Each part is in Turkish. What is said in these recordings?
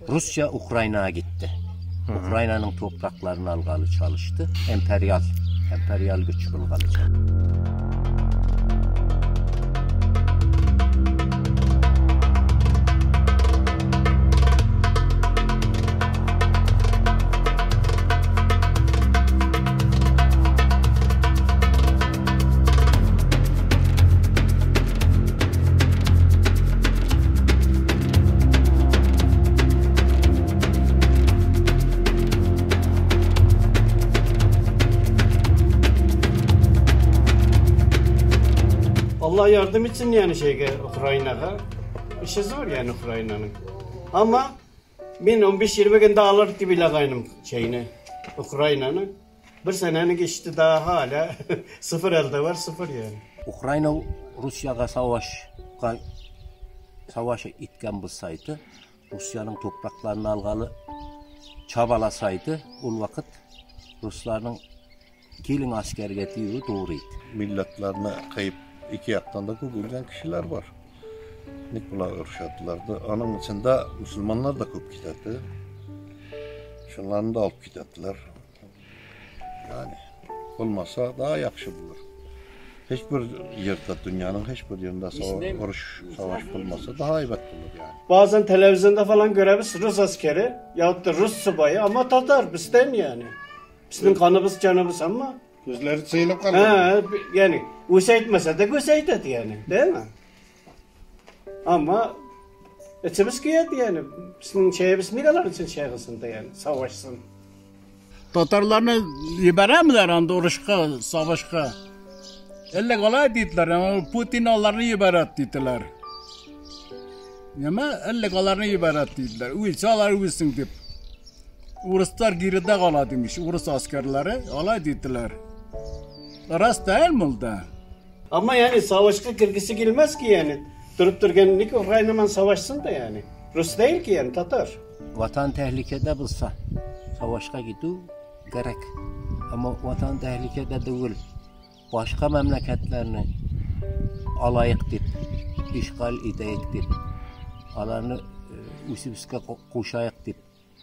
Rusya Ukrayna'ya gitti. Ukrayna'nın topraklarını algalı çalıştı. Emperyal güç bulgalı. Allah yardım etsin yani Ukrayna'ya. İşi zor yani Ukrayna'nın. Ama ben 15-20 günde alırdı bile kaynım Ukrayna'nın. Bir seneni geçti daha hala sıfır elde var, sıfır yani. Ukrayna Rusya'ya savaşa itken bulsaydı, Rusya'nın topraklarını algalı çabalasaydı, o vakit Rusların gelin askerge diyor doğruydu. Milletlerine kayıp iki yaktan da gülgen kişiler var. Nikola ırşattılardı. Onun içinde Müslümanlar da köp giderdi. Şunlarını da alıp giderdiler. Yani olmasa daha yakışı bulur. Hiçbir yerde, dünyanın hiçbir yerinde savaş bulmasa daha iyi bulur yani. Bazen televizyonda falan görürüz Rus askeri yahut da Rus subayı ama Tatar bizden yani. Bizim kanımız canımız ama. Gözleri sıyılıp kalıyor. Yani usaytmasa da usaytadı yani, değil mi? Ama içimiz kıydı yani. Bizim şeyimiz ne kadar için şeyhasında yani, savaşsın. Tatarlarını liberemediler anda uğraşka, savaşka. Elle kolay dediler ama Putin onlarını liberat dediler. Ama elle kolayını liberat dediler. Uysalar uysun deyip. Uruslar geride kala demiş, Urus askerleri olay dediler. Rast değil mi oldu? Ama yani savaşka kırgısı gelmez ki yani. Durup dururken ne ki Ukrayna'man savaşsın da yani. Rus değil ki yani, Tatar. Vatan tehlikede bulsa savaşa gidiyor gerek. Ama vatan tehlikede değil. Başka memleketlerini alayık deyip, işgal edeyik deyip, alanı üsübüske koşayık deyip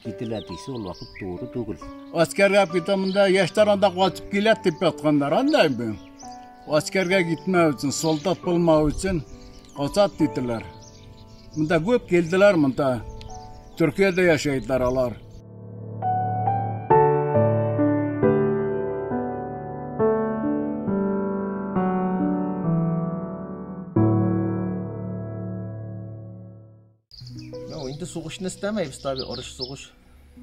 gidilediyse o vakit doğru değil. Askerge bitiminde yaşlarında kaçıp gelet deyip yatkanlar anlayın ben. Askerge gitmek için, soldat bulmak için kaçat dediler. Bunda köp geldiler bunda. Türkiye'de yaşaydılar alar. Şimdi soğuşunu istemeyiz tabi, oruç soğuş.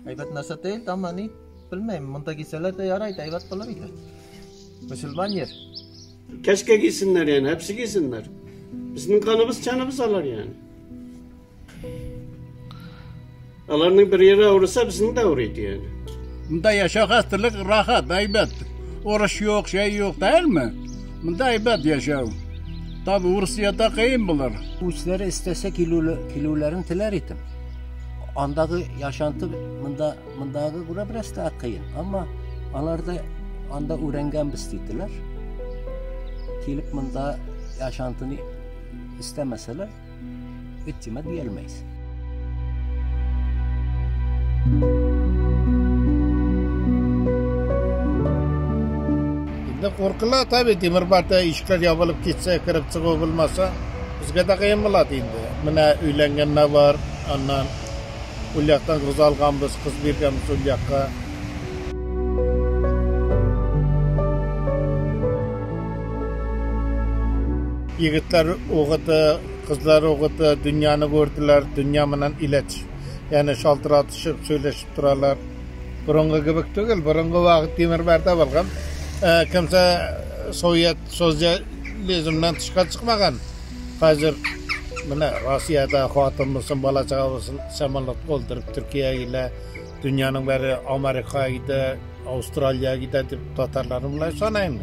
Aybat nasıl değil ama ne bilmem, bunda gitseler de yaraydı, aybat bulabilir. Müslüman yer. Keşke giysinler yani, hepsi giysinler. Bizim kanımız canımız alır yani. Alarının bir yere uğrasa bizim de uğraydı yani. Bunda yaşa hastalık rahat, aybat. Oruç yok, şey yok değil mi? Bunda aybat yaşa. Tabi Rusya'da kıyım bulur. Bu işleri istese kiloların tiler idim. Andaki yaşantı mındaki göre biraz daha kıyın. Ama onlarda anda öğrengen istediler. Gelip mında yaşantını istemeseler içime diyelmeyiz. Korkular tabi Demirbar'da işgal yapılıp gitse, kırıp çıkıp bulmasa bizge de kıyım buladı indi. Mine üylengenler var, ondan ulyaktan kız alganbız, kız birgemiz ulyakka. Yigitler oğudu, kızlar oğudu, dünyanı gördüler, dünyamından ilaç. Yani şaltıratışıp, söyleşip durarlar. Burungu gibi değil, burungu vakit Demirbar'da balgam. Kimse sosyalizmden çıkmagan. Hazır Rusya'da hatun mısın, balacağı mısın, samanlık oldurup Türkiye ile dünyanın beri Amerika'ya gider, Avustralya'ya gider deyip Tatarlarımla sanayım.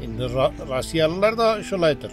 Şimdi Rusyalılar da şulaydır.